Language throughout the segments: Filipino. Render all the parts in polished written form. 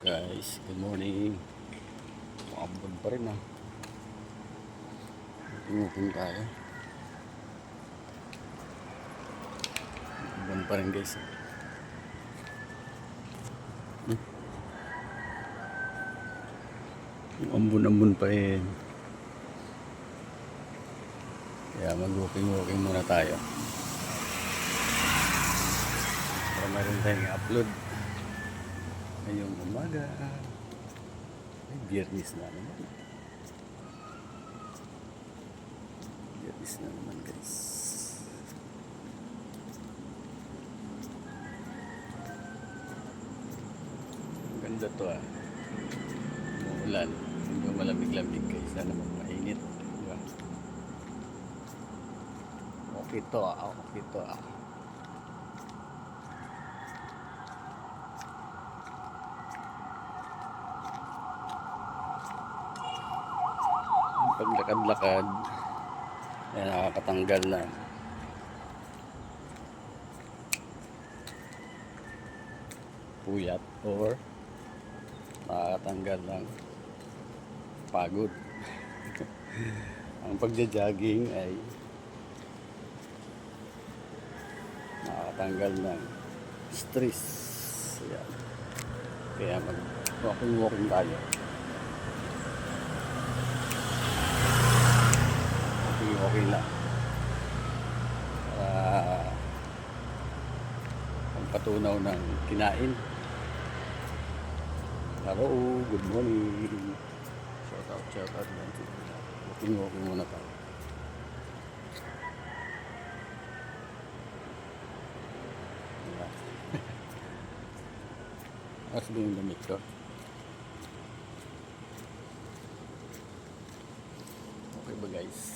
Guys, good morning. Makabog pa rin ah. Tingupin tayo. Makabog pa rin guys. Yung ambon-ambon pa rin. Kaya mag-walking muna tayo. Para meron tayong upload ngayong umaga. Ay, Biyernes na naman. Biyernes na naman guys. Ang ganda to ah. Umuulan. Hindi malamig-lamig guys. Sana mainit. Diba? Okay to ah. Okay to ah. Paglakad-lakad ay nakakatanggal na puyat or nakakatanggal ng pagod. Ang pagja-jogging ay nakakatanggal ng stress. Yan. Kaya mag-walking tayo. Okay lang para pampatunaw ng kinain. Hello, good morning. Shout out walking muna tayo. As din yung damit ko. Okay ba guys?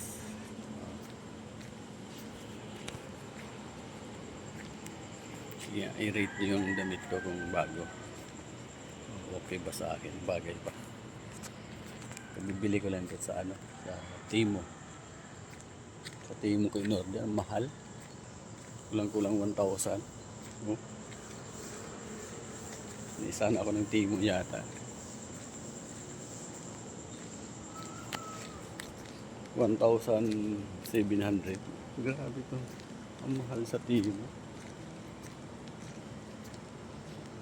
Yeah, i-rate nyo yung damit ko kung bago. Okay ba sa akin? Bagay pa. Bibili ko lang ito sa sa Timo. Sa Timo ko in-order. Mahal. Kulang-kulang 1,000. Oh. Nisan ako ng Timo yata. 1,700. Grabe to. Ang mahal sa Timo.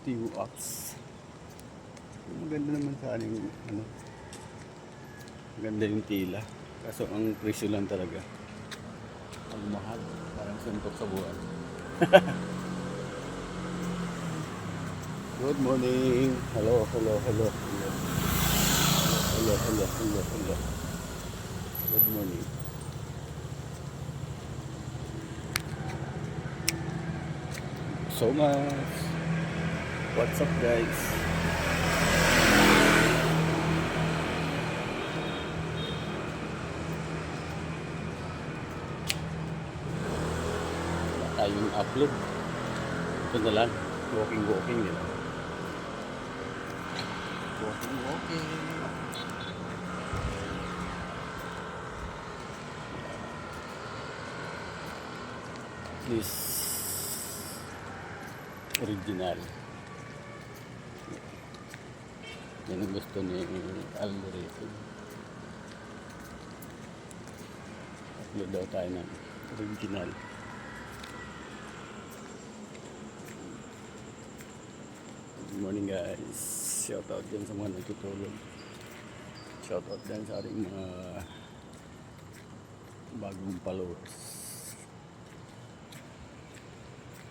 Timo apps. Maganda naman sa aning maganda yung tila. Kaso ang presyo lang talaga ang mahal. Parang suntok sa buwan. Good morning. Hello. Good morning. So much. What's up guys? Wala tayong upload. Ito na lang. Walking yun. Walking. This original. Yan ang gusto ni algorithm. Upload daw tayo ng original. Good morning guys. Shout out din sa mga nagtutulog. Shout out din sa ating mga bagong followers,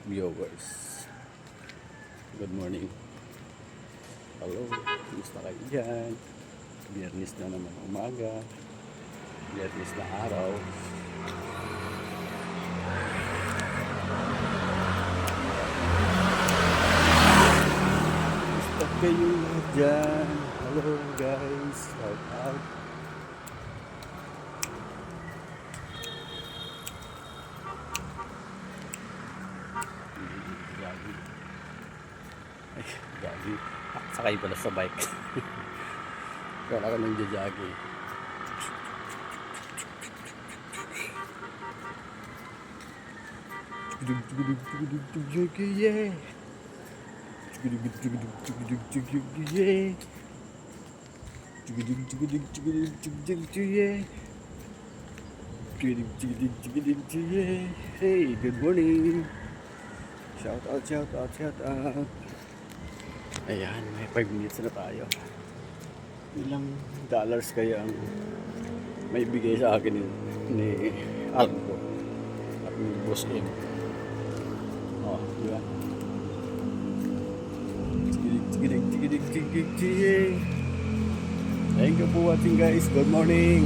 viewers. Good morning. Hello, kumusta kayo dyan? Biyernes na naman umaga. Biyernes na araw. Kumusta kayo dyan? Hello guys, shout out. Gagi. Sakay pala sa bike. Kaya ako nang jajagi. Yeah. Yeah. Hey, good morning. Shout out, shout out, shout out. Ayan, may 5 minutes na tayo. Ilang dollars kaya ang may bigay sa akin ni Alco at ni Boss M. Oh, di ba? Thank you for watching, guys. Good morning.